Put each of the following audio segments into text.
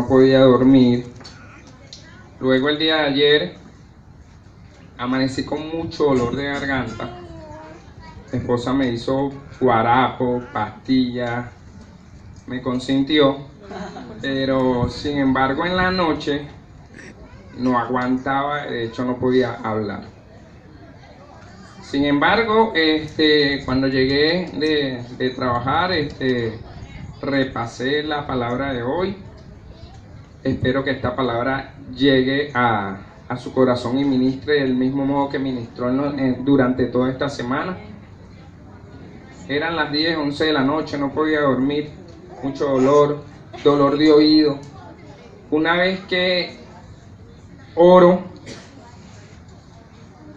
no podía dormir. Luego el día de ayer amanecí con mucho dolor de garganta. Mi esposa me hizo guarapo, pastillas, me consintió, pero sin embargo en la noche no aguantaba, de hecho no podía hablar. Sin embargo, cuando llegué de trabajar, repasé la palabra de hoy. Espero que esta palabra llegue a su corazón y ministre del mismo modo que ministró durante toda esta semana. Eran las 10, 11 de la noche, no podía dormir, mucho dolor de oído. Una vez que oro,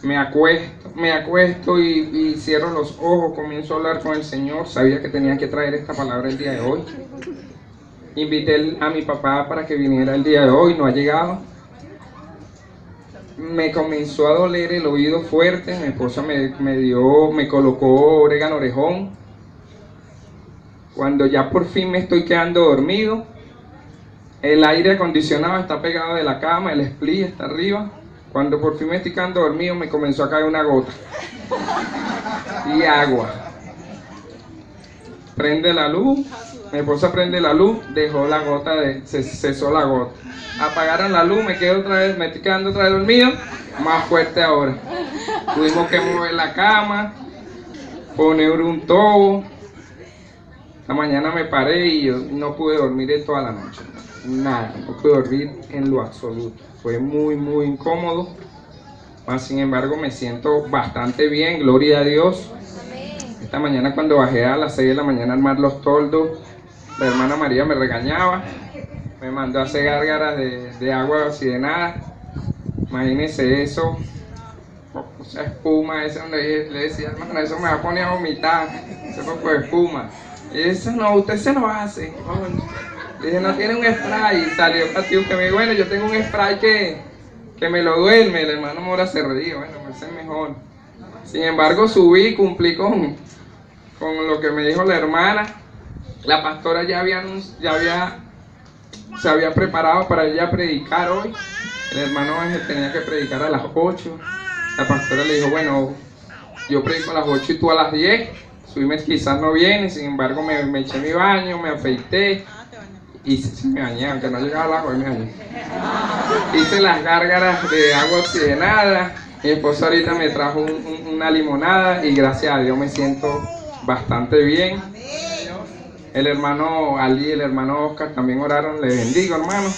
me acuesto y cierro los ojos, comienzo a hablar con el Señor. Sabía que tenía que traer esta palabra el día de hoy. Invité a mi papá para que viniera el día de hoy, no ha llegado. Me comenzó a doler el oído fuerte, mi esposa me colocó orégano orejón. Cuando ya por fin me estoy quedando dormido, el aire acondicionado está pegado de la cama, el split está arriba. Cuando por fin me estoy quedando dormido, me comenzó a caer una gota y agua. Prende la luz, mi esposa prende la luz, dejó la gota, cesó la gota. Apagaron la luz, me estoy quedando otra vez dormido, más fuerte ahora. Tuvimos que mover la cama, poner un tobo. La mañana me paré y yo no pude dormir en toda la noche. Nada, no pude dormir en lo absoluto. Fue muy incómodo. Mas sin embargo me siento bastante bien, gloria a Dios. Esta mañana cuando bajé a las 6 de la mañana a armar los toldos, la hermana María me regañaba. Me mandó a hacer gárgaras de agua oxigenada. Imagínense eso. Esa espuma, esa donde le decía, hermano, eso me va a poner a vomitar. Ese poco de espuma. Eso no, usted se lo hace. Le dije, no tiene un spray. Y salió Patiú que me dijo, bueno, yo tengo un spray que me lo duerme. El hermano Mora se reía, bueno, me hace mejor. Sin embargo, subí y cumplí con lo que me dijo la hermana. La pastora se había preparado para ella predicar hoy. El hermano Ángel tenía que predicar a las 8. La pastora le dijo, bueno, yo predico a las 8 y tú a las 10. Subime, quizás no viene, sin embargo me eché mi baño, me afeité. Y sí me bañé, aunque no llegaba al agua, me bañé. Hice las gárgaras de agua oxigenada. Mi esposo ahorita me trajo una limonada y gracias a Dios me siento bastante bien. El hermano Ali y el hermano Oscar también oraron, les bendigo, hermano.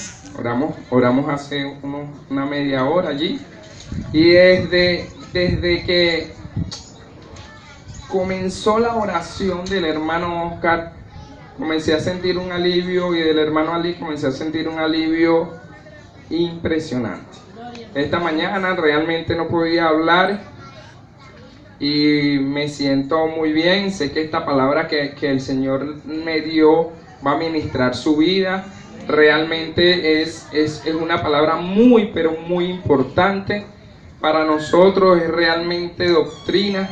Oramos hace una media hora allí. Y desde que comenzó la oración del hermano Oscar, comencé a sentir un alivio, y del hermano Ali comencé a sentir un alivio impresionante. Esta mañana realmente no podía hablar y me siento muy bien. Sé que esta palabra que el Señor me dio va a ministrar su vida. Realmente es una palabra pero muy importante para nosotros. Es realmente doctrina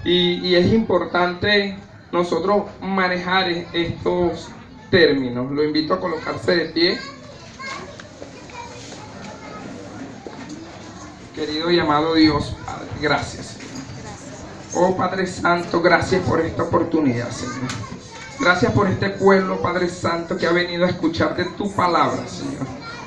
y es importante nosotros manejar estos términos. Lo invito a colocarse de pie. Querido y amado Dios, Padre, gracias, Señor. Oh Padre Santo, gracias por esta oportunidad, Señor. Gracias por este pueblo, Padre Santo, que ha venido a escuchar de tu palabra, Señor.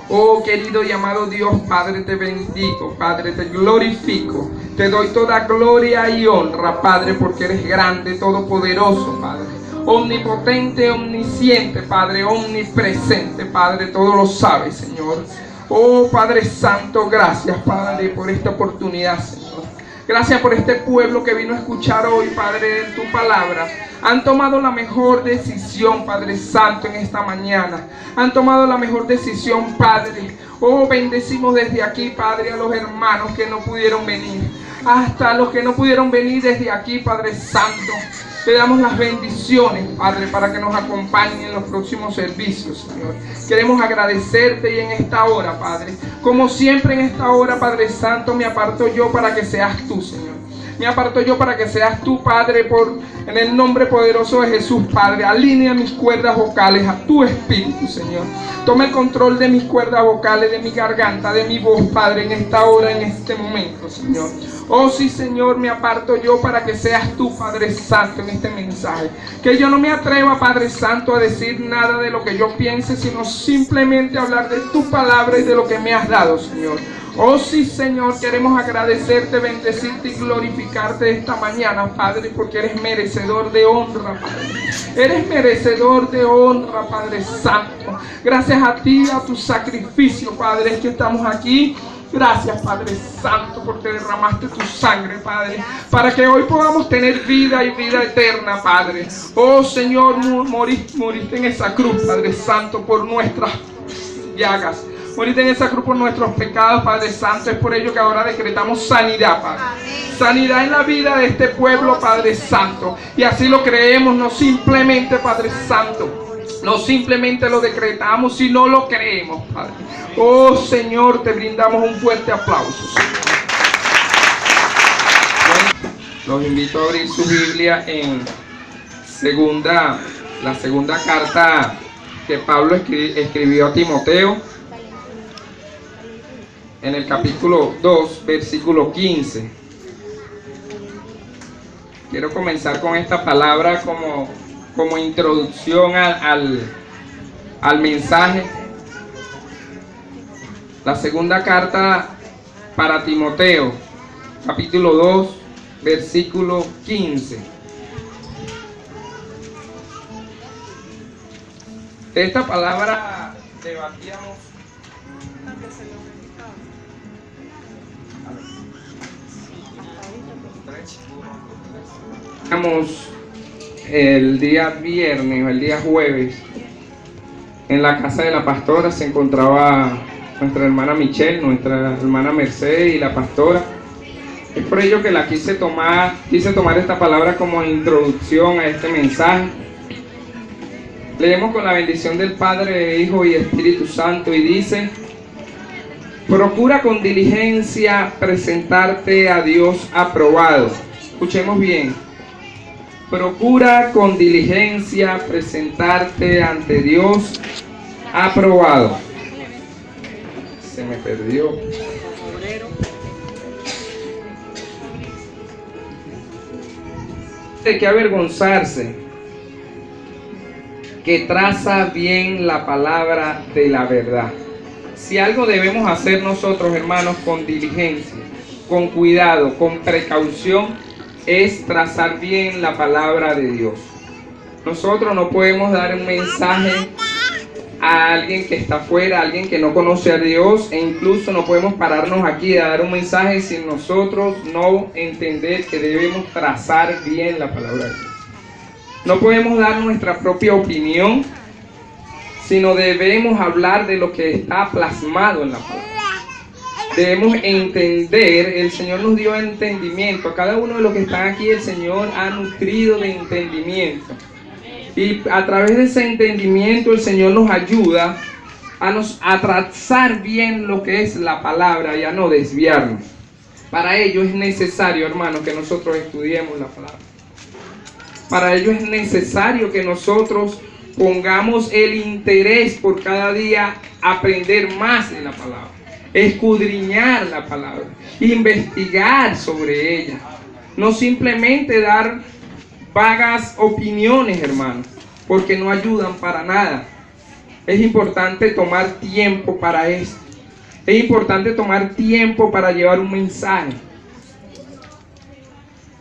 Oh querido y amado Dios, Padre, te bendigo, Padre, te glorifico. Te doy toda gloria y honra, Padre, porque eres grande, todopoderoso, Padre. Omnipotente, omnisciente, Padre, omnipresente, Padre, todo lo sabes, Señor. Oh Padre Santo, gracias, Padre, por esta oportunidad, Señor. Gracias por este pueblo que vino a escuchar hoy, Padre, en tu palabra. Han tomado la mejor decisión, Padre Santo, en esta mañana. Han tomado la mejor decisión, Padre. Oh, bendecimos desde aquí, Padre, a los hermanos que no pudieron venir. Hasta los que no pudieron venir desde aquí, Padre Santo. Te damos las bendiciones, Padre, para que nos acompañen en los próximos servicios, Señor. Queremos agradecerte y en esta hora, Padre, como siempre en esta hora, Padre Santo, me aparto yo para que seas tú, Señor. Me aparto yo para que seas tú, Padre, en el nombre poderoso de Jesús, Padre. Alinea mis cuerdas vocales a tu espíritu, Señor. Toma el control de mis cuerdas vocales, de mi garganta, de mi voz, Padre, en esta hora, en este momento, Señor. Oh sí, Señor, me aparto yo para que seas tú, Padre Santo, en este mensaje. Que yo no me atreva, Padre Santo, a decir nada de lo que yo piense, sino simplemente hablar de tu palabra y de lo que me has dado, Señor. Oh sí, Señor, queremos agradecerte, bendecirte y glorificarte esta mañana, Padre, porque eres merecedor de honra, Padre. Eres merecedor de honra, Padre Santo. Gracias a ti, a tu sacrificio, Padre, es que estamos aquí. Gracias, Padre Santo, porque derramaste tu sangre, Padre, para que hoy podamos tener vida y vida eterna, Padre. Oh Señor, moriste en esa cruz, Padre Santo, por nuestras llagas. Moriste en esa cruz por nuestros pecados, Padre Santo. Es por ello que ahora decretamos sanidad, Padre. Sanidad en la vida de este pueblo, Padre Santo. Y así lo creemos, no simplemente, Padre Santo, no simplemente lo decretamos, sino lo creemos, Padre. Oh Señor, te brindamos un fuerte aplauso. Los invito a abrir su Biblia en la segunda carta que Pablo escribió a Timoteo, en el capítulo 2, versículo 15. Quiero comenzar con esta palabra como introducción al mensaje. La segunda carta para Timoteo, capítulo 2, versículo 15. De esta palabra debatíamos el día viernes o el día jueves. En la casa de la pastora se encontraba nuestra hermana Michelle, nuestra hermana Mercedes y la pastora. Es por ello que quise tomar esta palabra como introducción a este mensaje. Leemos con la bendición del Padre, Hijo y Espíritu Santo, y dice: procura con diligencia presentarte a Dios aprobado. Escuchemos bien. Procura con diligencia presentarte ante Dios aprobado. Se me perdió. De qué avergonzarse, que traza bien la palabra de la verdad. Si algo debemos hacer nosotros, hermanos, con diligencia, con cuidado, con precaución, es trazar bien la palabra de Dios. Nosotros no podemos dar un mensaje a alguien que está afuera, a alguien que no conoce a Dios, e incluso no podemos pararnos aquí a dar un mensaje sin nosotros no entender que debemos trazar bien la palabra de Dios. No podemos dar nuestra propia opinión, sino debemos hablar de lo que está plasmado en la palabra. Debemos entender, el Señor nos dio entendimiento. A cada uno de los que están aquí, el Señor ha nutrido de entendimiento. Y a través de ese entendimiento, el Señor nos ayuda a trazar bien lo que es la palabra y a no desviarnos. Para ello es necesario, hermanos, que nosotros estudiemos la palabra. Para ello es necesario que nosotros pongamos el interés por cada día aprender más de la palabra, escudriñar la palabra, investigar sobre ella. No simplemente dar vagas opiniones, hermanos, porque no ayudan para nada. Es importante tomar tiempo para esto. Es importante tomar tiempo para llevar un mensaje.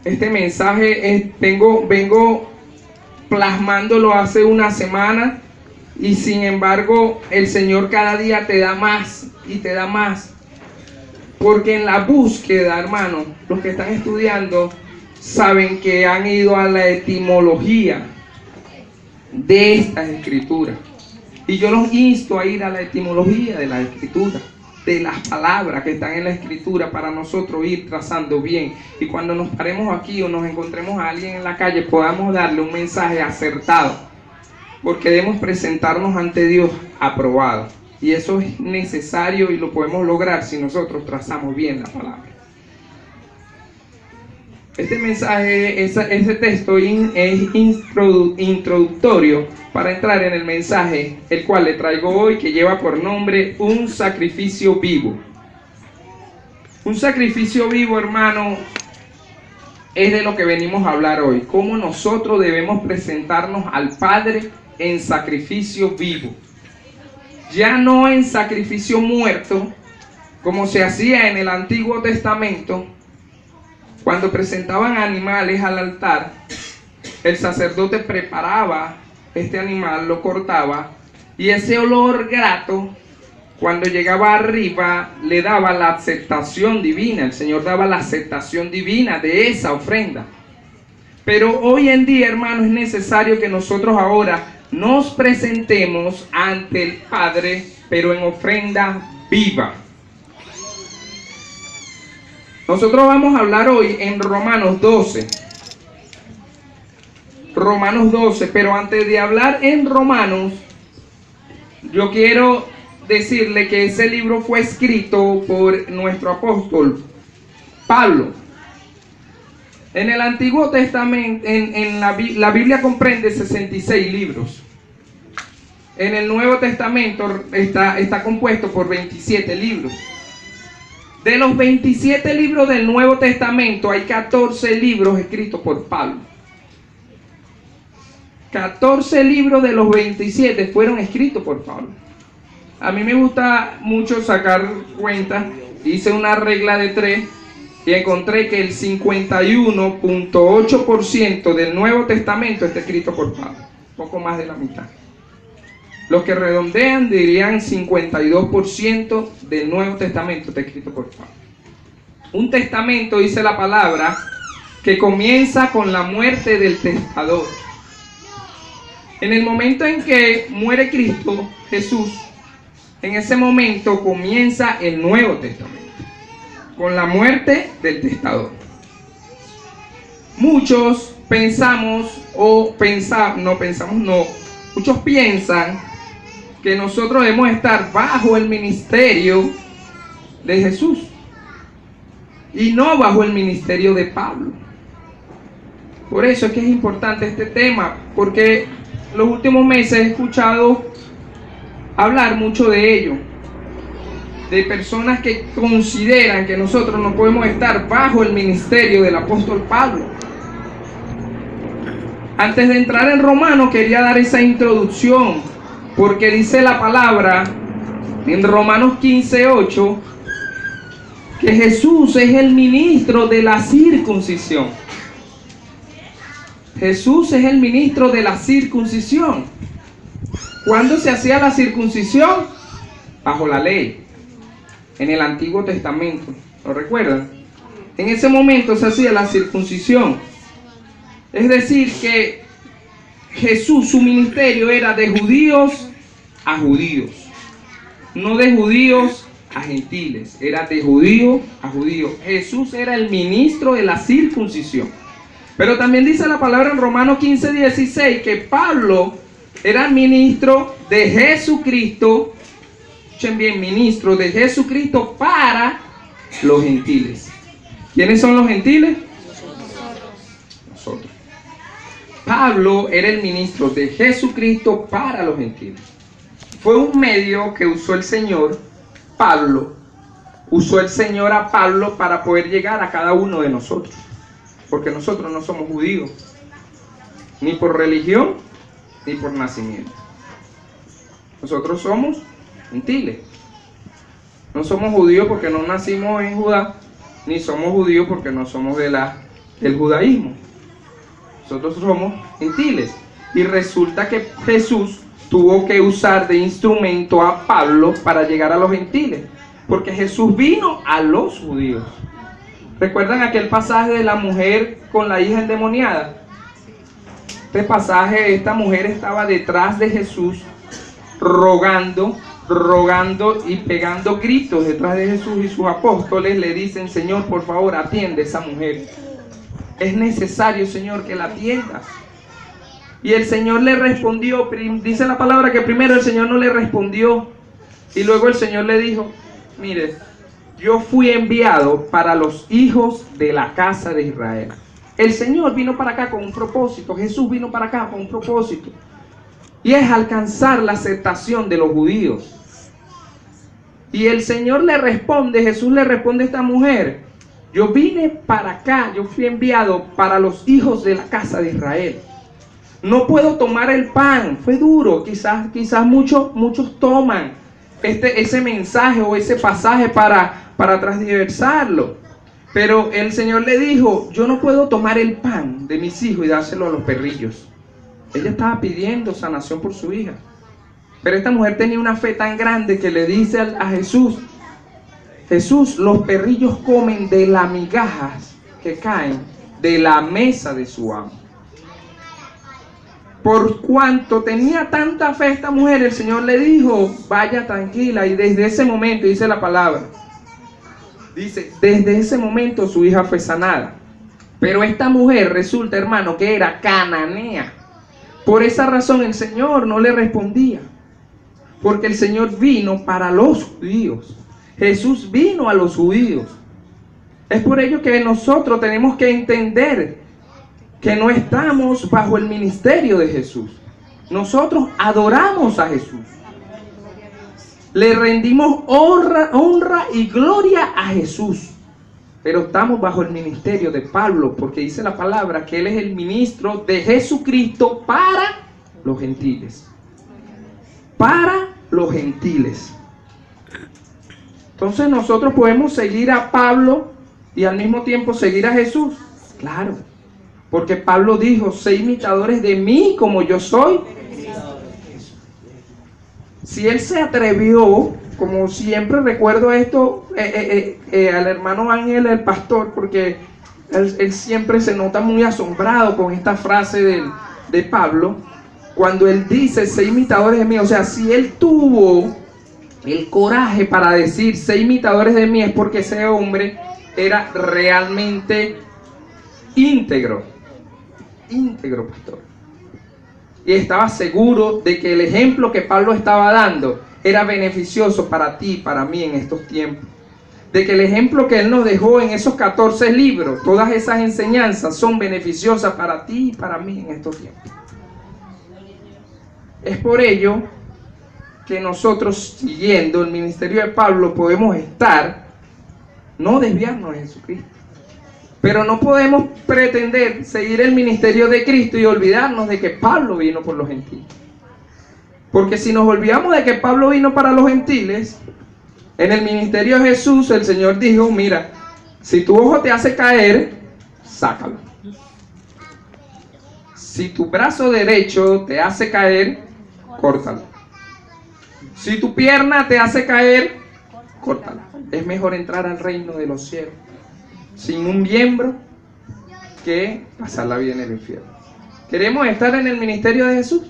Este mensaje vengo plasmándolo hace una semana, y sin embargo el Señor cada día te da más y te da más, porque en la búsqueda, hermanos, los que están estudiando saben que han ido a la etimología de estas escrituras, y yo los insto a ir a la etimología de la escritura, de las palabras que están en la escritura, para nosotros ir trazando bien, y cuando nos paremos aquí o nos encontremos a alguien en la calle podamos darle un mensaje acertado, porque debemos presentarnos ante Dios aprobado, y eso es necesario y lo podemos lograr si nosotros trazamos bien la palabra. Este mensaje, ese texto es introductorio para entrar en el mensaje, el cual le traigo hoy, que lleva por nombre un sacrificio vivo. Un sacrificio vivo, hermano, es de lo que venimos a hablar hoy. Cómo nosotros debemos presentarnos al Padre en sacrificio vivo. Ya no en sacrificio muerto, como se hacía en el Antiguo Testamento. Cuando presentaban animales al altar, el sacerdote preparaba este animal, lo cortaba, y ese olor grato, cuando llegaba arriba, le daba la aceptación divina. El Señor daba la aceptación divina de esa ofrenda. Pero hoy en día, hermano, es necesario que nosotros ahora nos presentemos ante el Padre, pero en ofrenda viva. Nosotros vamos a hablar hoy en Romanos 12. Romanos 12, pero antes de hablar en Romanos, yo quiero decirle que ese libro fue escrito por nuestro apóstol Pablo. En el Antiguo Testamento, la Biblia comprende 66 libros. En el Nuevo Testamento está compuesto por 27 libros. De los 27 libros del Nuevo Testamento hay 14 libros escritos por Pablo. 14 libros de los 27 fueron escritos por Pablo. A mí me gusta mucho sacar cuentas. Hice una regla de 3 y encontré que el 51.8% del Nuevo Testamento está escrito por Pablo. Poco más de la mitad. Los que redondean dirían 52% del Nuevo Testamento está escrito por Pablo. Un testamento, dice la palabra, que comienza con la muerte del testador. En el momento en que muere Cristo, Jesús, en ese momento comienza el Nuevo Testamento, con la muerte del testador. Muchos muchos piensan que nosotros debemos estar bajo el ministerio de Jesús y no bajo el ministerio de Pablo. Por eso es que es importante este tema, porque los últimos meses he escuchado hablar mucho de ello, de personas que consideran que nosotros no podemos estar bajo el ministerio del apóstol Pablo. Antes de entrar en Romanos quería dar esa introducción, porque dice la palabra en Romanos 15:8 que Jesús es el ministro de la circuncisión. Jesús es el ministro de la circuncisión. ¿Cuándo se hacía la circuncisión? Bajo la ley, en el Antiguo Testamento. ¿Lo recuerdan? En ese momento se hacía la circuncisión. Es decir, que Jesús, su ministerio era de judíos a judíos, no de judíos a gentiles, era de judío a judío. Jesús era el ministro de la circuncisión. Pero también dice la palabra en Romanos 15:16 que Pablo era ministro de Jesucristo. Escuchen bien, ministro de Jesucristo para los gentiles. ¿Quiénes son los gentiles? Nosotros. Pablo era el ministro de Jesucristo para los gentiles. Fue un medio que usó el Señor, Pablo. Usó el Señor a Pablo para poder llegar a cada uno de nosotros. Porque nosotros no somos judíos, ni por religión, ni por nacimiento. Nosotros somos gentiles. No somos judíos porque no nacimos en Judá, ni somos judíos porque no somos del judaísmo. Nosotros somos gentiles. Y resulta que Jesús tuvo que usar de instrumento a Pablo para llegar a los gentiles, porque Jesús vino a los judíos. ¿Recuerdan aquel pasaje de la mujer con la hija endemoniada? Este pasaje, esta mujer estaba detrás de Jesús, rogando y pegando gritos detrás de Jesús, y sus apóstoles le dicen: Señor, por favor, atiende a esa mujer. Es necesario, Señor, que la atiendas. Y el Señor le respondió. Dice la palabra que primero el Señor no le respondió, y luego el Señor le dijo: mire, yo fui enviado para los hijos de la casa de Israel. El Señor vino para acá con un propósito, Jesús vino para acá con un propósito, y es alcanzar la aceptación de los judíos. Y el Señor le responde, Jesús le responde a esta mujer: yo vine para acá, yo fui enviado para los hijos de la casa de Israel. No puedo tomar el pan. Fue duro, quizás muchos toman ese mensaje o ese pasaje para transversarlo. Pero el Señor le dijo: yo no puedo tomar el pan de mis hijos y dárselo a los perrillos. Ella estaba pidiendo sanación por su hija. Pero esta mujer tenía una fe tan grande que le dice a Jesús: Jesús, los perrillos comen de las migajas que caen de la mesa de su amo. Por cuanto tenía tanta fe esta mujer, el Señor le dijo: vaya tranquila. Y desde ese momento, dice la palabra, dice, desde ese momento su hija fue sanada. Pero esta mujer resulta, hermano, que era cananea. Por esa razón el Señor no le respondía, porque el Señor vino para los judíos. Jesús vino a los judíos. Es por ello que nosotros tenemos que entender que no estamos bajo el ministerio de Jesús. Nosotros adoramos a Jesús. Le rendimos honra y gloria a Jesús. Pero estamos bajo el ministerio de Pablo, porque dice la palabra que él es el ministro de Jesucristo para los gentiles. Para los gentiles. Entonces nosotros podemos seguir a Pablo y al mismo tiempo seguir a Jesús. Claro. Porque Pablo dijo: sé imitadores de mí como yo soy. Si él se atrevió, como siempre recuerdo esto, al hermano Ángel, el pastor, porque él siempre se nota muy asombrado con esta frase de Pablo, cuando él dice: sé imitadores de mí. O sea, si él tuvo el coraje para decir sé imitadores de mí, es porque ese hombre era realmente íntegro, pastor. Y estaba seguro de que el ejemplo que Pablo estaba dando era beneficioso para ti y para mí en estos tiempos. De que el ejemplo que él nos dejó en esos 14 libros, todas esas enseñanzas son beneficiosas para ti y para mí en estos tiempos. Es por ello que nosotros, siguiendo el ministerio de Pablo, podemos no desviarnos de Jesucristo. Pero no podemos pretender seguir el ministerio de Cristo y olvidarnos de que Pablo vino por los gentiles. Porque si nos olvidamos de que Pablo vino para los gentiles, en el ministerio de Jesús el Señor dijo: mira, si tu ojo te hace caer, sácalo. Si tu brazo derecho te hace caer, córtalo. Si tu pierna te hace caer, córtala. Es mejor entrar al reino de los cielos sin un miembro que pasar la vida en el infierno. ¿Queremos estar en el ministerio de Jesús?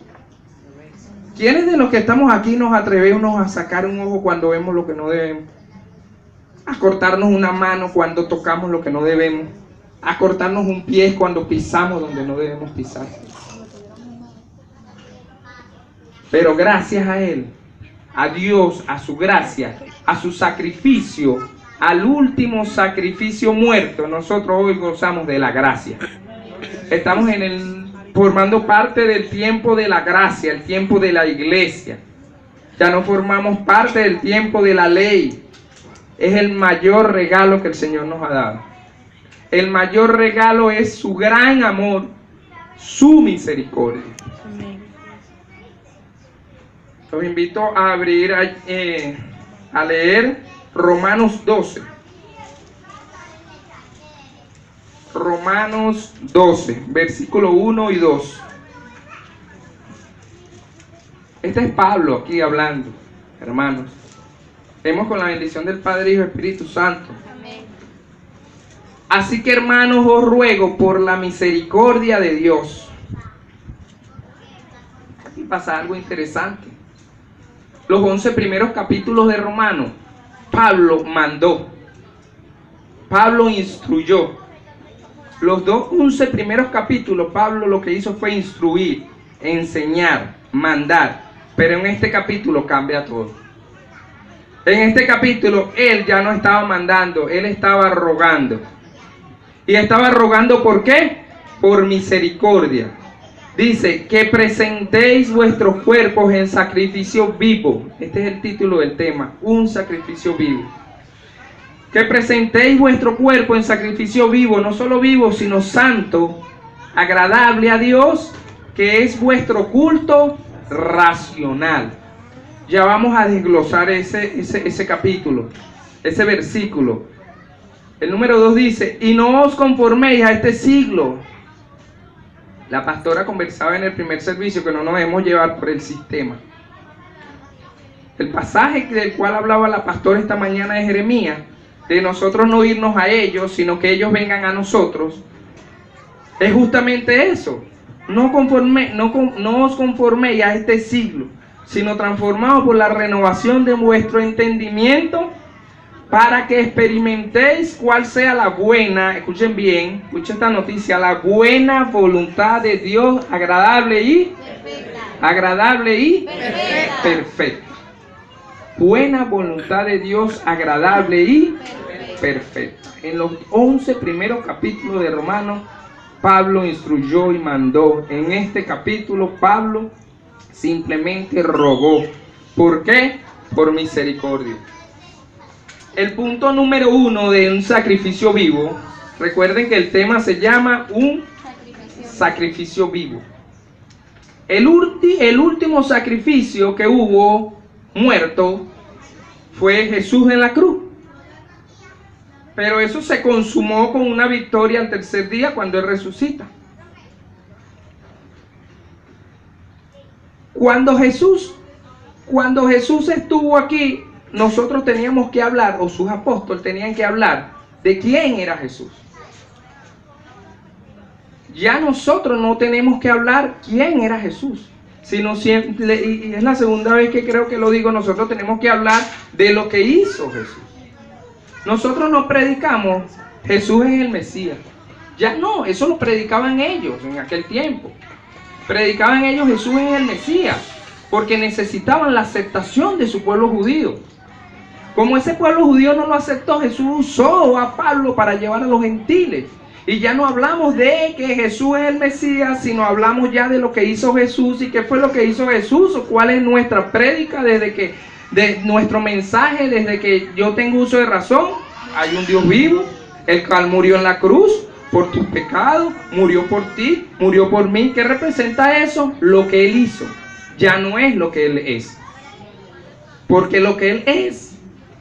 ¿Quiénes de los que estamos aquí nos atrevemos a sacar un ojo cuando vemos lo que no debemos? A cortarnos una mano cuando tocamos lo que no debemos. A cortarnos un pie cuando pisamos donde no debemos pisar. Pero gracias a Él, a Dios, a su gracia, a su sacrificio, al último sacrificio muerto, nosotros hoy gozamos de la gracia. Estamos formando parte del tiempo de la gracia, el tiempo de la iglesia. Ya no formamos parte del tiempo de la ley. Es el mayor regalo que el Señor nos ha dado. El mayor regalo es su gran amor, su misericordia. Los invito a abrir, a leer Romanos 12. Romanos 12, versículo 1 y 2. Este es Pablo aquí hablando, hermanos. Vemos con la bendición del Padre, Hijo y Espíritu Santo. Amén. Así que, hermanos, os ruego por la misericordia de Dios. Aquí pasa algo interesante. Los 11 primeros capítulos de Romanos, Pablo mandó, Pablo instruyó. Los 11 primeros capítulos, Pablo lo que hizo fue instruir, enseñar, mandar. Pero en este capítulo cambia todo. En este capítulo él ya no estaba mandando, él estaba rogando. Y estaba rogando, ¿por qué? Por misericordia. Dice, que presentéis vuestros cuerpos en sacrificio vivo. Este es el título del tema, un sacrificio vivo. Que presentéis vuestro cuerpo en sacrificio vivo, no solo vivo, sino santo, agradable a Dios, que es vuestro culto racional. Ya vamos a desglosar ese capítulo, ese versículo. El número 2 dice, y no os conforméis a este siglo. La pastora conversaba en el primer servicio que no nos debemos llevar por el sistema. El pasaje del cual hablaba la pastora esta mañana de Jeremías, de nosotros no irnos a ellos, sino que ellos vengan a nosotros, es justamente eso. No os conforméis a este siglo, sino transformados por la renovación de vuestro entendimiento, para que experimentéis cuál sea la buena, escuchen bien, escuchen esta noticia, la buena voluntad de Dios, agradable y perfecta. Buena voluntad de Dios, agradable y perfecta. En los 11 primeros capítulos de Romanos, Pablo instruyó y mandó. En este capítulo, Pablo simplemente rogó. ¿Por qué? Por misericordia. El punto número 1 de un sacrificio vivo, recuerden que el tema se llama un sacrificio vivo. El último sacrificio que hubo muerto fue Jesús en la cruz. Pero eso se consumó con una victoria al tercer día cuando Él resucita. Cuando Jesús estuvo aquí, nosotros teníamos que hablar, o sus apóstoles tenían que hablar, de quién era Jesús. Ya nosotros no tenemos que hablar quién era Jesús, sino siempre, y es la segunda vez que creo que lo digo, nosotros tenemos que hablar de lo que hizo Jesús. Nosotros no predicamos Jesús es el Mesías. Ya no, eso lo predicaban ellos en aquel tiempo. Predicaban ellos Jesús es el Mesías, porque necesitaban la aceptación de su pueblo judío. Como ese pueblo judío no lo aceptó, Jesús usó a Pablo para llevar a los gentiles. Y ya no hablamos de que Jesús es el Mesías, sino hablamos ya de lo que hizo Jesús. ¿Y qué fue lo que hizo Jesús? ¿O cuál es nuestra prédica de nuestro mensaje desde que yo tengo uso de razón? Hay un Dios vivo, el cual murió en la cruz por tus pecados, murió por ti, murió por mí. ¿Qué representa eso? Lo que Él hizo. Ya no es lo que Él es. Porque lo que Él es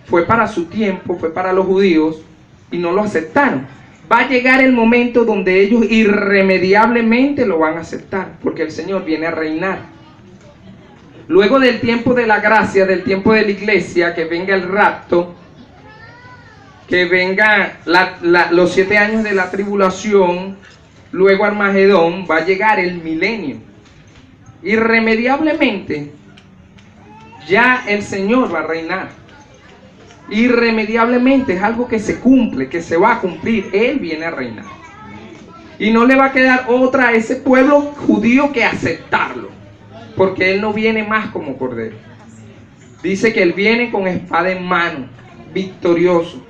fue para su tiempo, fue para los judíos y no lo aceptaron. Va a llegar el momento donde ellos irremediablemente lo van a aceptar, porque el Señor viene a reinar. Luego del tiempo de la gracia, del tiempo de la iglesia, que venga el rapto, que venga los 7 años de la tribulación, luego Armagedón, va a llegar el milenio. Irremediablemente, ya el Señor va a reinar. Irremediablemente, es algo que se cumple, que se va a cumplir. Él viene a reinar. Y no le va a quedar otra a ese pueblo judío que aceptarlo, porque Él no viene más como cordero. Dice que Él viene con espada en mano, victorioso.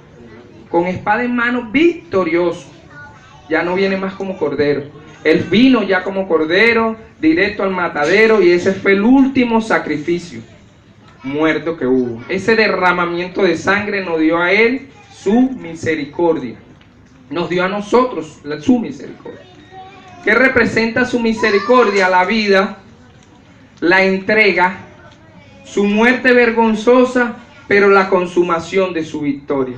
Con espada en mano, victorioso. Ya no viene más como cordero. Él vino ya como cordero, directo al matadero, y ese fue el último sacrificio muerto que hubo. Ese derramamiento de sangre nos dio a Él su misericordia. Nos dio a nosotros su misericordia. ¿Qué representa su misericordia? La vida, la entrega, su muerte vergonzosa, pero la consumación de su victoria.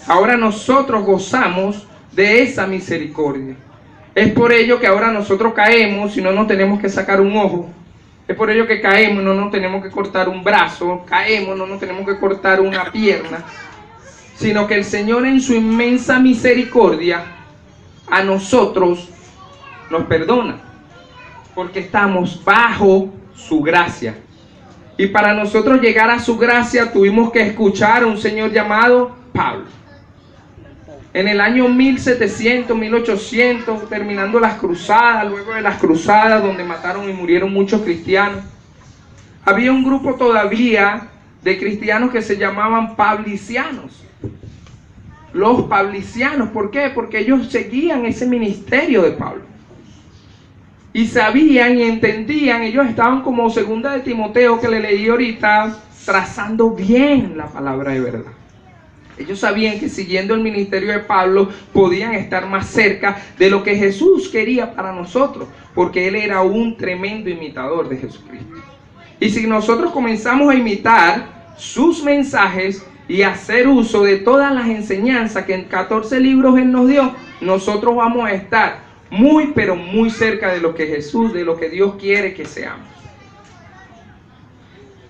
Ahora nosotros gozamos de esa misericordia. Es por ello que ahora nosotros caemos y no nos tenemos que sacar un ojo. Es por ello que caemos, no nos tenemos que cortar un brazo, caemos, no nos tenemos que cortar una pierna, sino que el Señor en su inmensa misericordia a nosotros nos perdona, porque estamos bajo su gracia. Y para nosotros llegar a su gracia tuvimos que escuchar a un señor llamado Pablo. En el año 1700, 1800, terminando las cruzadas, luego de las cruzadas donde mataron y murieron muchos cristianos, había un grupo todavía de cristianos que se llamaban pablicianos. los pablicianos. ¿Por qué? Porque ellos seguían ese ministerio de Pablo. Y sabían y entendían, ellos estaban como segunda de Timoteo que le leí ahorita, trazando bien la palabra de verdad. Ellos sabían que siguiendo el ministerio de Pablo podían estar más cerca de lo que Jesús quería para nosotros, porque él era un tremendo imitador de Jesucristo. Y si nosotros comenzamos a imitar sus mensajes y hacer uso de todas las enseñanzas que en 14 libros él nos dio, nosotros vamos a estar muy pero muy cerca de lo que Jesús, de lo que Dios quiere que seamos.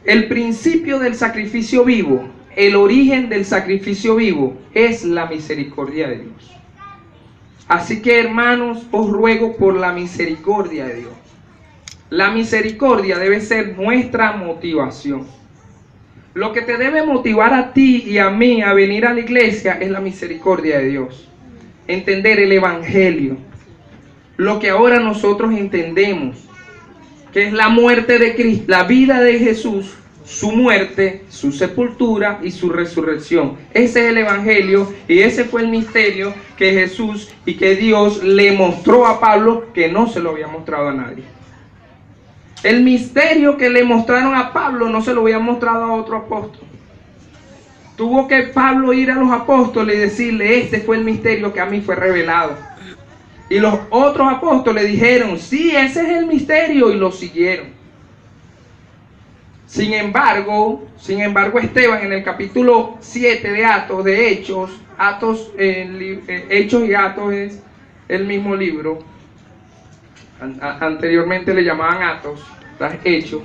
El principio del sacrificio vivo, el origen del sacrificio vivo es la misericordia de Dios. Así que, hermanos, os ruego por la misericordia de Dios. La misericordia debe ser nuestra motivación. Lo que te debe motivar a ti y a mí a venir a la iglesia es la misericordia de Dios. Entender el evangelio. Lo que ahora nosotros entendemos, que es la muerte de Cristo, la vida de Jesús, su muerte, su sepultura y su resurrección. Ese es el evangelio y ese fue el misterio que Jesús y que Dios le mostró a Pablo, que no se lo había mostrado a nadie. El misterio que le mostraron a Pablo no se lo había mostrado a otro apóstol. Tuvo que Pablo ir a los apóstoles y decirle: este fue el misterio que a mí fue revelado. Y los otros apóstoles dijeron: sí, ese es el misterio, y lo siguieron. Sin embargo, Esteban en el capítulo 7 de Atos, de Hechos y Atos es el mismo libro. Anteriormente le llamaban Atos, Hechos.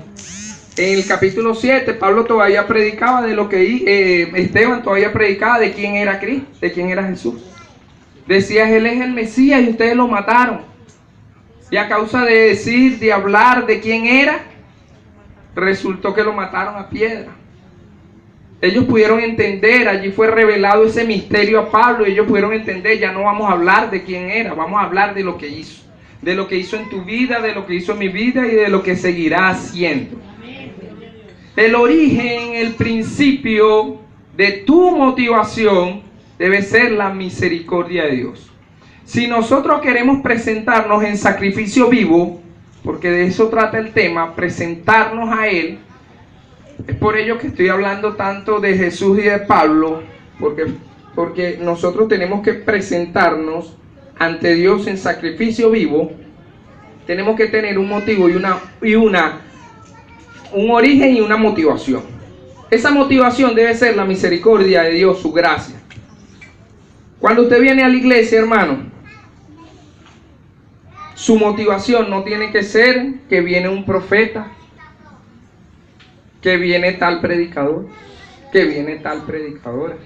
En el capítulo 7, Pablo todavía predicaba de lo que Esteban todavía predicaba de quién era Cristo, de quién era Jesús. Decía: él es el Mesías y ustedes lo mataron. Y a causa de decir, de hablar de quién era, resultó que lo mataron a piedra. Ellos pudieron entender, allí fue revelado ese misterio a Pablo, y ellos pudieron entender: ya no vamos a hablar de quién era, vamos a hablar de lo que hizo. De lo que hizo en tu vida, de lo que hizo en mi vida y de lo que seguirá haciendo. El origen, el principio de tu motivación debe ser la misericordia de Dios. Si nosotros queremos presentarnos en sacrificio vivo, porque de eso trata el tema, presentarnos a Él, es por ello que estoy hablando tanto de Jesús y de Pablo, porque nosotros tenemos que presentarnos ante Dios en sacrificio vivo. Tenemos que tener un motivo un origen y una motivación. Esa motivación debe ser la misericordia de Dios, su gracia. Cuando usted viene a la iglesia, hermano, su motivación no tiene que ser que viene un profeta, que viene tal predicador, que viene tal predicadora.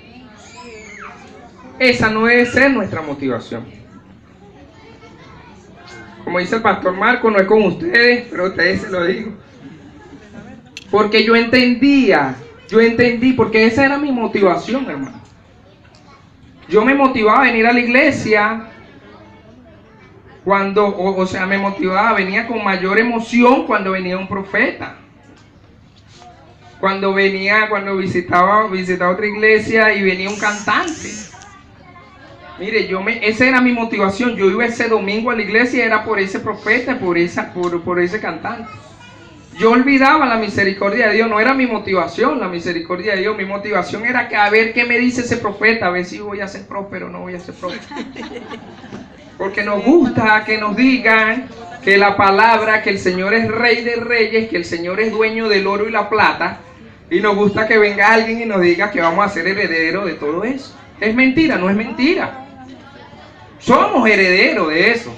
Esa no debe ser nuestra motivación. Como dice el pastor Marco, no es con ustedes, pero a ustedes se lo digo. Porque yo entendí, porque esa era mi motivación, hermano. Yo me motivaba a venir a la iglesia cuando, me motivaba, venía con mayor emoción cuando venía un profeta. Cuando visitaba otra iglesia y venía un cantante. Mire, esa era mi motivación. Yo iba ese domingo a la iglesia y era por ese profeta, por ese cantante. Yo olvidaba la misericordia de Dios, no era mi motivación la misericordia de Dios. Mi motivación era que a ver qué me dice ese profeta, a ver si voy a ser próspero o no voy a ser próspero. Porque nos gusta que nos digan que la palabra, que el Señor es Rey de Reyes, que el Señor es dueño del oro y la plata, y nos gusta que venga alguien y nos diga que vamos a ser herederos de todo eso. ¿Es mentira? No es mentira. Somos herederos de eso,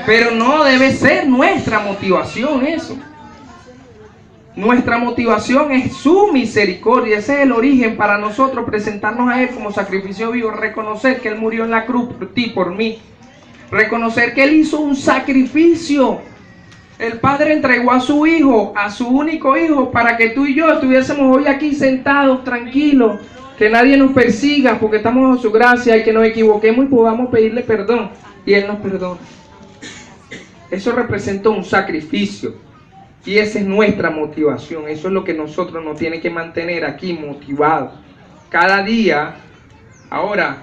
pero no debe ser nuestra motivación eso. Nuestra motivación es su misericordia. Ese es el origen para nosotros presentarnos a Él como sacrificio vivo. Reconocer que Él murió en la cruz por ti, por mí. Reconocer que Él hizo un sacrificio. El Padre entregó a su Hijo, a su único Hijo, para que tú y yo estuviésemos hoy aquí sentados, tranquilos. Que nadie nos persiga porque estamos bajo su gracia, y que nos equivoquemos y podamos pedirle perdón y Él nos perdona. Eso representa un sacrificio y esa es nuestra motivación. Eso es lo que nosotros nos tiene que mantener aquí motivados cada día. Ahora,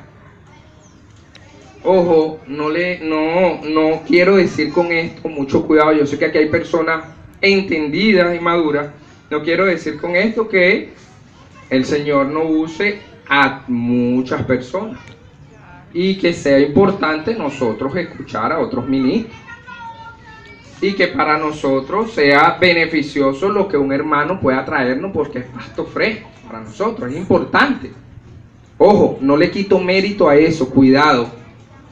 Ojo, no quiero decir con esto, mucho cuidado, yo sé que aquí hay personas entendidas y maduras, no quiero decir con esto que el Señor no use a muchas personas y que sea importante nosotros escuchar a otros ministros y que para nosotros sea beneficioso lo que un hermano pueda traernos porque es pasto fresco para nosotros, es importante. Ojo, no le quito mérito a eso, cuidado.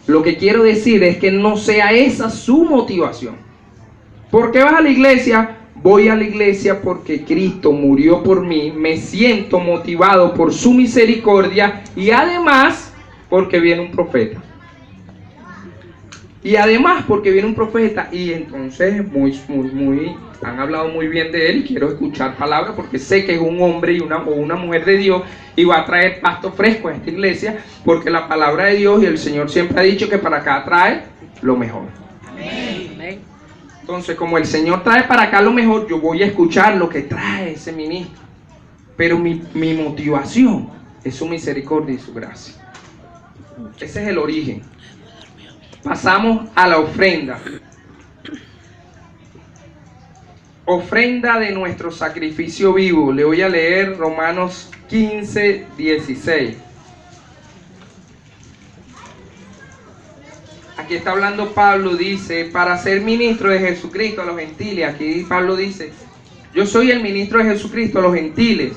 Lo que quiero decir es que no sea esa su motivación. ¿Por qué vas a la iglesia? Voy a la iglesia porque Cristo murió por mí, me siento motivado por su misericordia y además porque viene un profeta. Y además porque viene un profeta y entonces han hablado muy bien de él y quiero escuchar palabras porque sé que es un hombre o una mujer de Dios y va a traer pasto fresco a esta iglesia porque la palabra de Dios y el Señor siempre ha dicho que para acá trae lo mejor. Amén. Entonces, como el Señor trae para acá lo mejor, yo voy a escuchar lo que trae ese ministro. Pero mi motivación es su misericordia y su gracia. Ese es el origen. Pasamos a la ofrenda. Ofrenda de nuestro sacrificio vivo. Le voy a leer Romanos 15, 16. Aquí está hablando Pablo, dice, para ser ministro de Jesucristo a los gentiles. Aquí Pablo dice, yo soy el ministro de Jesucristo a los gentiles,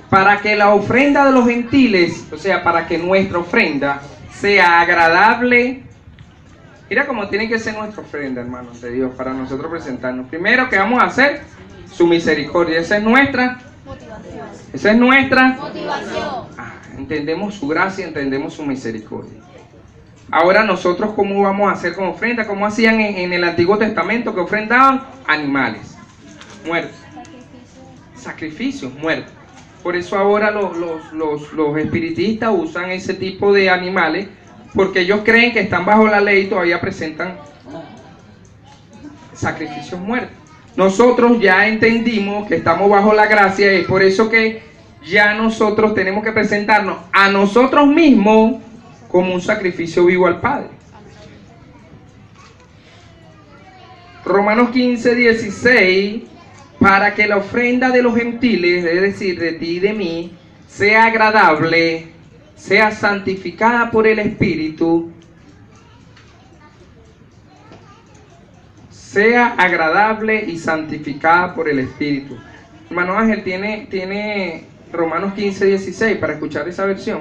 para que la ofrenda de los gentiles, o sea, para que nuestra ofrenda sea agradable. Mira cómo tiene que ser nuestra ofrenda, hermanos de Dios, para nosotros presentarnos. Primero, ¿qué vamos a hacer? Su misericordia. Esa es nuestra motivación. Esa es nuestra motivación. Entendemos su gracia, entendemos su misericordia. Ahora nosotros, ¿cómo vamos a hacer con ofrenda? ¿Cómo hacían en el Antiguo Testamento? Que ofrendaban animales muertos. Sacrificios muertos. Por eso ahora los espiritistas usan ese tipo de animales, porque ellos creen que están bajo la ley y todavía presentan sacrificios muertos. Nosotros ya entendimos que estamos bajo la gracia y es por eso que ya nosotros tenemos que presentarnos a nosotros mismos como un sacrificio vivo al Padre. Romanos 15, 16, para que la ofrenda de los gentiles, es decir, de ti y de mí, sea agradable, sea santificada por el Espíritu, sea agradable y santificada por el Espíritu. Hermano Ángel, tiene Romanos 15, 16 para escuchar esa versión.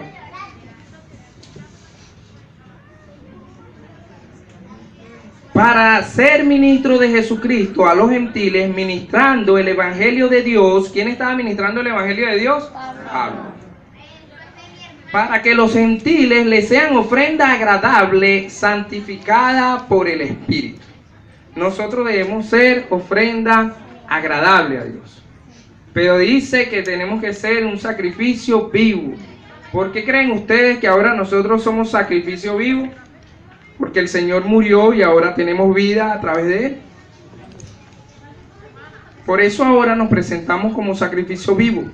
Para ser ministro de Jesucristo a los gentiles, ministrando el Evangelio de Dios. ¿Quién estaba ministrando el Evangelio de Dios? Pablo. Para que los gentiles le sean ofrenda agradable, santificada por el Espíritu. Nosotros debemos ser ofrenda agradable a Dios. Pero dice que tenemos que ser un sacrificio vivo. ¿Por qué creen ustedes que ahora nosotros somos sacrificio vivo? Porque el Señor murió y ahora tenemos vida a través de Él. Por eso ahora nos presentamos como sacrificio vivo.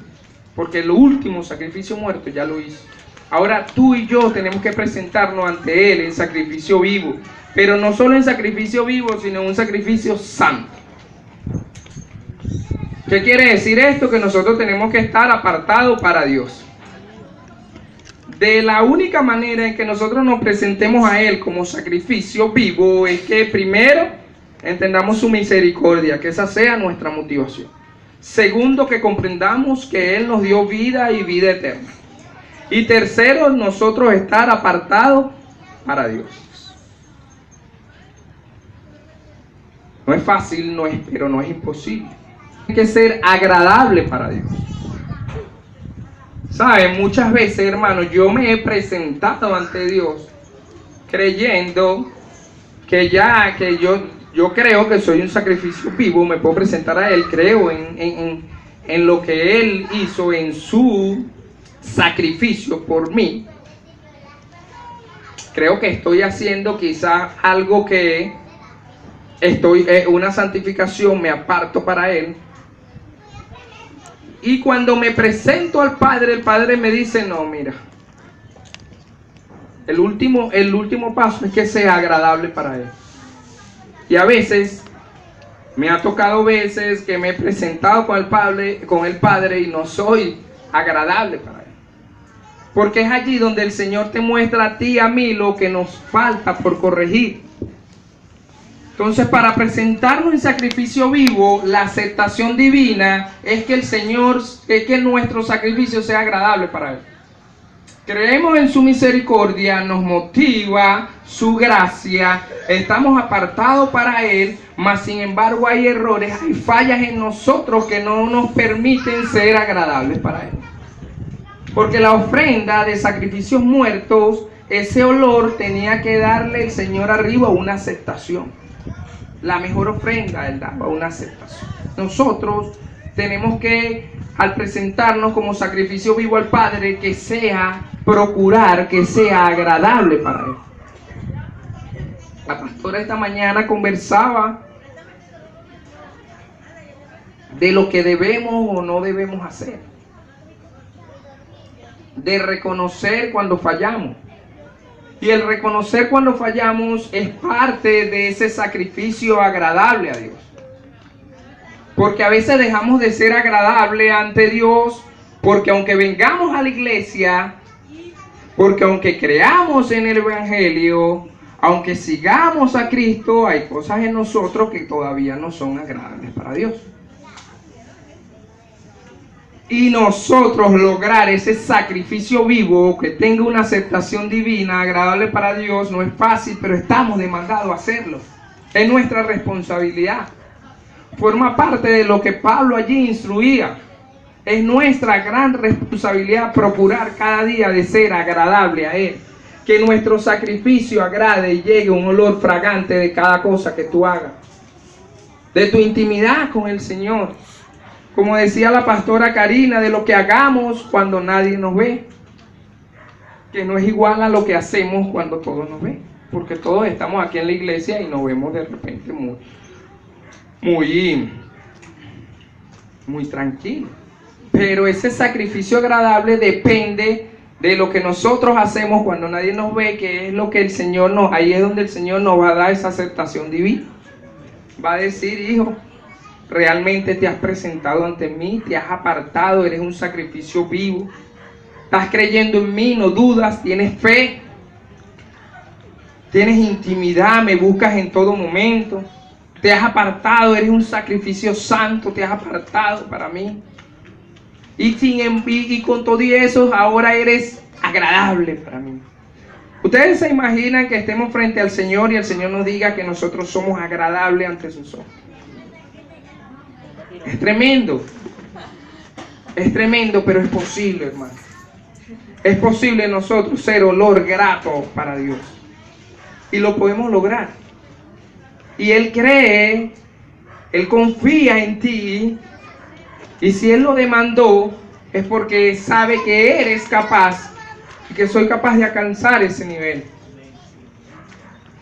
Porque el último sacrificio muerto ya lo hizo. Ahora tú y yo tenemos que presentarnos ante Él en sacrificio vivo. Pero no solo en sacrificio vivo, sino en un sacrificio santo. ¿Qué quiere decir esto? Que nosotros tenemos que estar apartados para Dios. De la única manera en que nosotros nos presentemos a Él como sacrificio vivo es que primero entendamos su misericordia, que esa sea nuestra motivación. Segundo, que comprendamos que Él nos dio vida y vida eterna. Y tercero, nosotros estar apartados para Dios. No es fácil, pero no es imposible. Tiene que ser agradable para Dios. ¿Saben? Muchas veces, hermanos, yo me he presentado ante Dios creyendo que yo creo que soy un sacrificio vivo, me puedo presentar a Él, creo en lo que Él hizo en su sacrificio por mí. Creo que estoy haciendo quizás algo que una santificación, me aparto para Él. Y cuando me presento al Padre, el Padre me dice, no, mira, El último paso es que sea agradable para Él. Y a veces, me ha tocado veces que me he presentado con el Padre y no soy agradable para Él. Porque es allí donde el Señor te muestra a ti y a mí lo que nos falta por corregir. Entonces, para presentarnos en sacrificio vivo, la aceptación divina es que nuestro sacrificio sea agradable para Él. Creemos en su misericordia, nos motiva su gracia, estamos apartados para Él, mas sin embargo hay errores, hay fallas en nosotros que no nos permiten ser agradables para Él. Porque la ofrenda de sacrificios muertos, ese olor tenía que darle el Señor arriba una aceptación. La mejor ofrenda Él daba una aceptación. Nosotros tenemos que, al presentarnos como sacrificio vivo al Padre, procurar que sea agradable para Él. La pastora esta mañana conversaba de lo que debemos o no debemos hacer, de reconocer cuando fallamos. Y el reconocer cuando fallamos es parte de ese sacrificio agradable a Dios. Porque a veces dejamos de ser agradable ante Dios, porque aunque vengamos a la iglesia, porque aunque creamos en el Evangelio, aunque sigamos a Cristo, hay cosas en nosotros que todavía no son agradables para Dios. Y nosotros lograr ese sacrificio vivo que tenga una aceptación divina, agradable para Dios, no es fácil, pero estamos demandados a hacerlo. Es nuestra responsabilidad. Forma parte de lo que Pablo allí instruía. Es nuestra gran responsabilidad procurar cada día de ser agradable a Él. Que nuestro sacrificio agrade y llegue un olor fragante de cada cosa que tú hagas. De tu intimidad con el Señor. Como decía la pastora Karina, de lo que hagamos cuando nadie nos ve. Que no es igual a lo que hacemos cuando todos nos ven. Porque todos estamos aquí en la iglesia y nos vemos de repente muy tranquilos. Pero ese sacrificio agradable depende de lo que nosotros hacemos cuando nadie nos ve, que es lo que el Señor ahí es donde el Señor nos va a dar esa aceptación divina. Va a decir, hijo, realmente te has presentado ante mí, te has apartado, eres un sacrificio vivo, estás creyendo en mí, no dudas, tienes fe, tienes intimidad, me buscas en todo momento, te has apartado, eres un sacrificio santo, te has apartado para mí. Y con todo eso ahora eres agradable para mí. Ustedes se imaginan que estemos frente al Señor y el Señor nos diga que nosotros somos agradables ante sus ojos. Es tremendo, pero es posible, hermano. Es posible nosotros ser olor grato para Dios. Y lo podemos lograr. Y Él cree, Él confía en ti. Y si Él lo demandó, es porque sabe que eres capaz y que soy capaz de alcanzar ese nivel.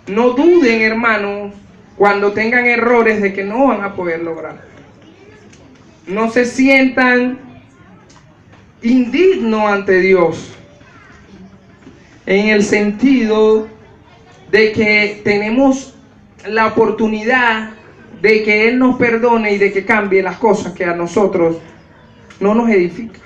No duden, hermanos, cuando tengan errores de que no van a poder lograr. No se sientan indignos ante Dios, en el sentido de que tenemos la oportunidad de que Él nos perdone y de que cambie las cosas que a nosotros no nos edifican.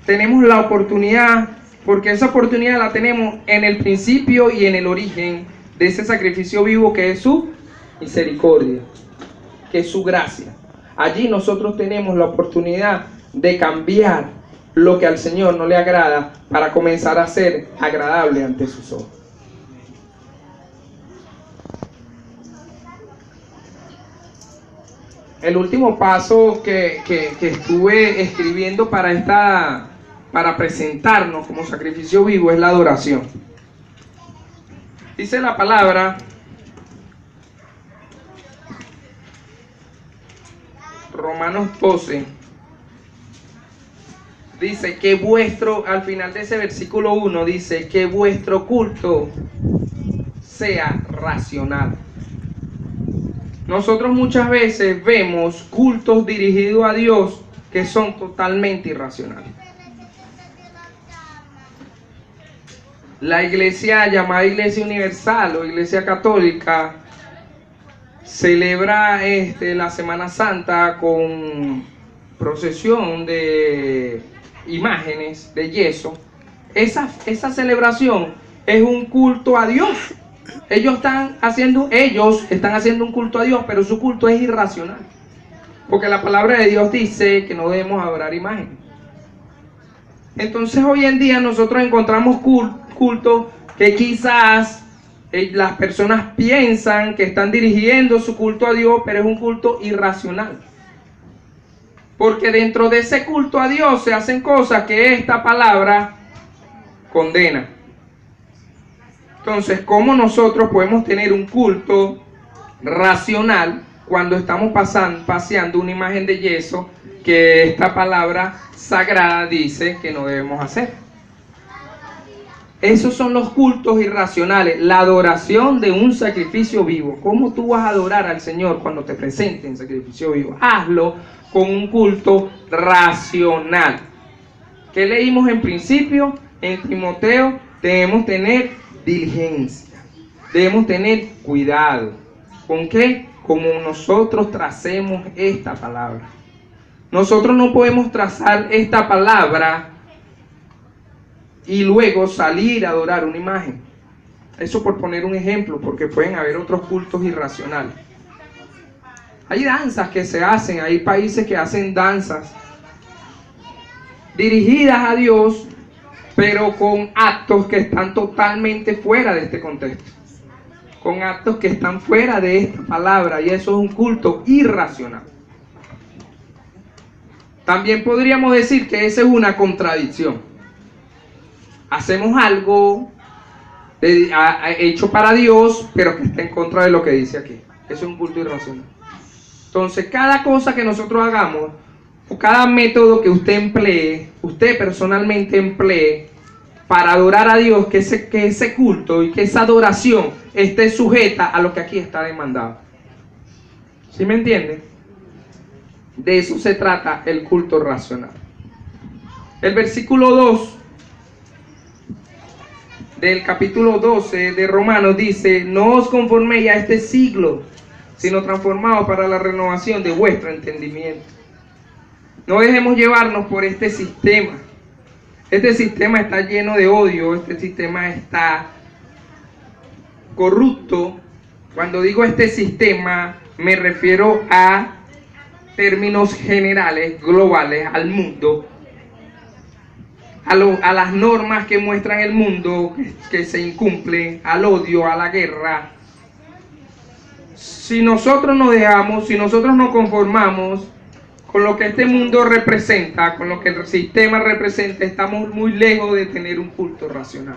Tenemos la oportunidad, porque esa oportunidad la tenemos en el principio y en el origen de ese sacrificio vivo que es su misericordia, que es su gracia. Allí nosotros tenemos la oportunidad de cambiar lo que al Señor no le agrada para comenzar a ser agradable ante sus ojos. El último paso que estuve escribiendo para presentarnos como sacrificio vivo es la adoración. Dice la palabra, Romanos 12, dice que al final de ese versículo 1 dice que vuestro culto sea racional. Nosotros muchas veces vemos cultos dirigidos a Dios que son totalmente irracionales. La iglesia llamada Iglesia Universal o Iglesia Católica celebra la Semana Santa con procesión de imágenes de yeso. Esa celebración es un culto a Dios. Ellos están haciendo un culto a Dios, pero su culto es irracional. Porque la palabra de Dios dice que no debemos adorar imágenes. Entonces hoy en día nosotros encontramos cultos que quizás las personas piensan que están dirigiendo su culto a Dios, pero es un culto irracional. Porque dentro de ese culto a Dios se hacen cosas que esta palabra condena. Entonces, ¿cómo nosotros podemos tener un culto racional cuando estamos paseando una imagen de yeso que esta palabra sagrada dice que no debemos hacer? Esos son los cultos irracionales, la adoración de un sacrificio vivo. ¿Cómo tú vas a adorar al Señor cuando te presente en sacrificio vivo? Hazlo con un culto racional. ¿Qué leímos en principio? En Timoteo, debemos tener diligencia, debemos tener cuidado. ¿Con qué? Como nosotros tracemos esta palabra. Nosotros no podemos trazar esta palabra y luego salir a adorar una imagen. Eso por poner un ejemplo, porque pueden haber otros cultos irracionales. Hay danzas que se hacen, hay países que hacen danzas dirigidas a Dios, pero con actos que están totalmente fuera de este contexto, con actos que están fuera de esta palabra, y eso es un culto irracional. También podríamos decir que esa es una contradicción. Hacemos algo hecho para Dios, pero que está en contra de lo que dice aquí. Eso es un culto irracional. Entonces, cada cosa que nosotros hagamos, o cada método que usted emplee, usted personalmente emplee, para adorar a Dios, que ese culto y que esa adoración esté sujeta a lo que aquí está demandado. ¿Sí me entienden? De eso se trata el culto racional. El versículo 2 del capítulo 12 de Romanos dice: no os conforméis a este siglo, sino transformados para la renovación de vuestro entendimiento. No dejemos llevarnos por este sistema. Este sistema está lleno de odio, este sistema está corrupto. Cuando digo este sistema, me refiero a términos generales, globales, al mundo, a las normas que muestran el mundo que se incumplen, al odio, a la guerra. Si nosotros nos dejamos, si nosotros nos conformamos con lo que este mundo representa, con lo que el sistema representa, estamos muy lejos de tener un culto racional.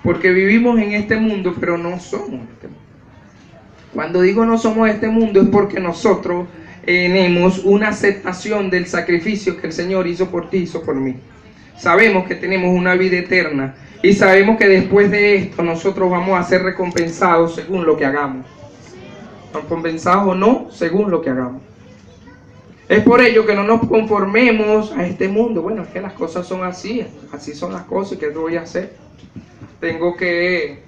Porque vivimos en este mundo, pero no somos este mundo. Cuando digo no somos este mundo es porque nosotros tenemos una aceptación del sacrificio que el Señor hizo por ti, hizo por mí. Sabemos que tenemos una vida eterna y sabemos que después de esto nosotros vamos a ser recompensados según lo que hagamos. Recompensados o no, según lo que hagamos. Es por ello que no nos conformemos a este mundo. Bueno, es que las cosas son así son las cosas. ¿Y qué voy a hacer? Tengo que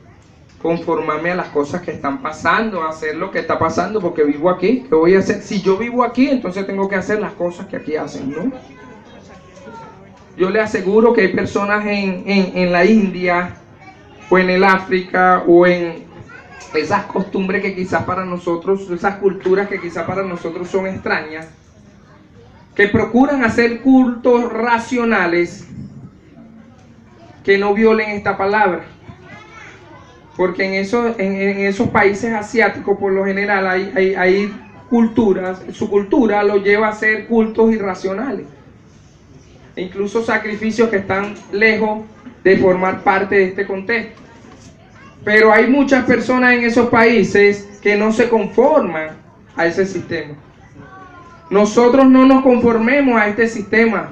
conformarme a las cosas que están pasando, a hacer lo que está pasando porque vivo aquí. ¿Qué voy a hacer? Si yo vivo aquí, entonces tengo que hacer las cosas que aquí hacen, ¿no? Yo le aseguro que hay personas en la India o en el África o en esas costumbres que quizás para nosotros, esas culturas que quizás para nosotros son extrañas, que procuran hacer cultos racionales que no violen esta palabra. Porque en esos países asiáticos por lo general hay culturas, su cultura lo lleva a hacer cultos irracionales. E incluso sacrificios que están lejos de formar parte de este contexto. Pero hay muchas personas en esos países que no se conforman a ese sistema. Nosotros no nos conformemos a este sistema.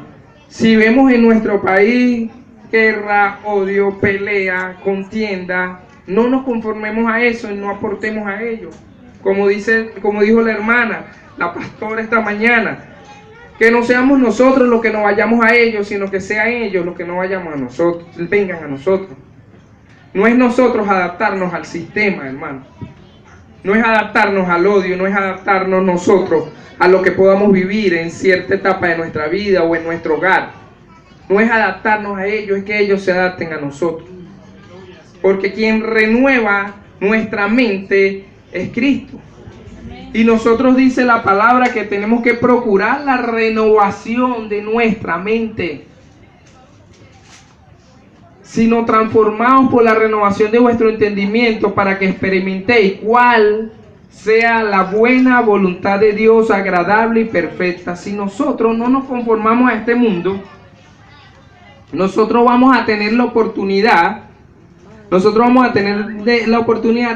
Si vemos en nuestro país guerra, odio, pelea, contienda, no nos conformemos a eso y no aportemos a ello. Como dijo la hermana, la pastora esta mañana, Que no seamos nosotros los que nos vayamos a ellos, sino que sean ellos los que no vayamos a nosotros, vengan a nosotros. No es nosotros adaptarnos al sistema, hermano. No es adaptarnos al odio, no es adaptarnos nosotros a lo que podamos vivir en cierta etapa de nuestra vida o en nuestro hogar. No es adaptarnos a ellos, es que ellos se adapten a nosotros. Porque quien renueva nuestra mente es Cristo. Y nosotros dice la palabra que tenemos que procurar la renovación de nuestra mente. Sino transformados por la renovación de vuestro entendimiento para que experimentéis cuál sea la buena voluntad de Dios, agradable y perfecta. Si nosotros no nos conformamos a este mundo, nosotros vamos a tener la oportunidad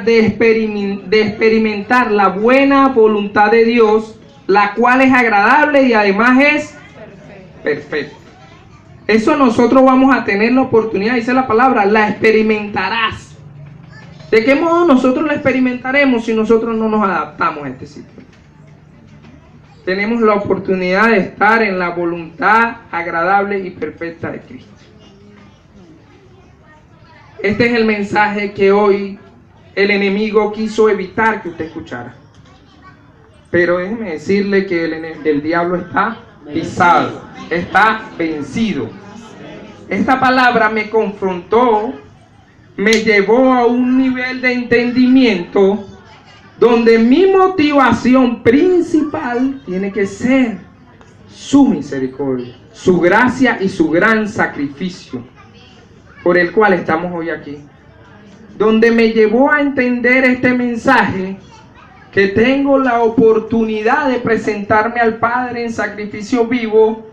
de experimentar la buena voluntad de Dios, la cual es agradable y además es perfecta. Eso nosotros vamos a tener la oportunidad, dice la palabra, la experimentarás. ¿De qué modo nosotros la experimentaremos si nosotros no nos adaptamos a este sitio? Tenemos la oportunidad de estar en la voluntad agradable y perfecta de Cristo. Este es el mensaje que hoy el enemigo quiso evitar que usted escuchara. Pero déjeme decirle que el diablo está pisado, está vencido. Esta palabra me confrontó, me llevó a un nivel de entendimiento donde mi motivación principal tiene que ser su misericordia, su gracia y su gran sacrificio por el cual estamos hoy aquí. Donde me llevó a entender este mensaje, que tengo la oportunidad de presentarme al Padre en sacrificio vivo,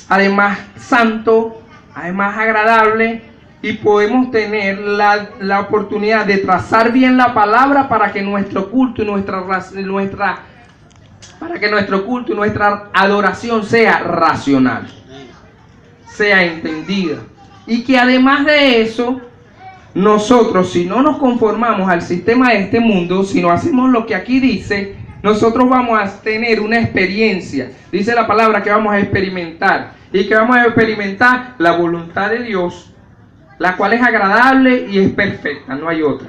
además santo, además agradable, y podemos tener la oportunidad de trazar bien la palabra para que nuestro culto y nuestra adoración sea racional, sea entendida, y que además de eso, nosotros, si no nos conformamos al sistema de este mundo, si no hacemos lo que aquí dice, nosotros vamos a tener una experiencia. Dice la palabra que vamos a experimentar. Y que vamos a experimentar la voluntad de Dios, la cual es agradable y es perfecta, no hay otra.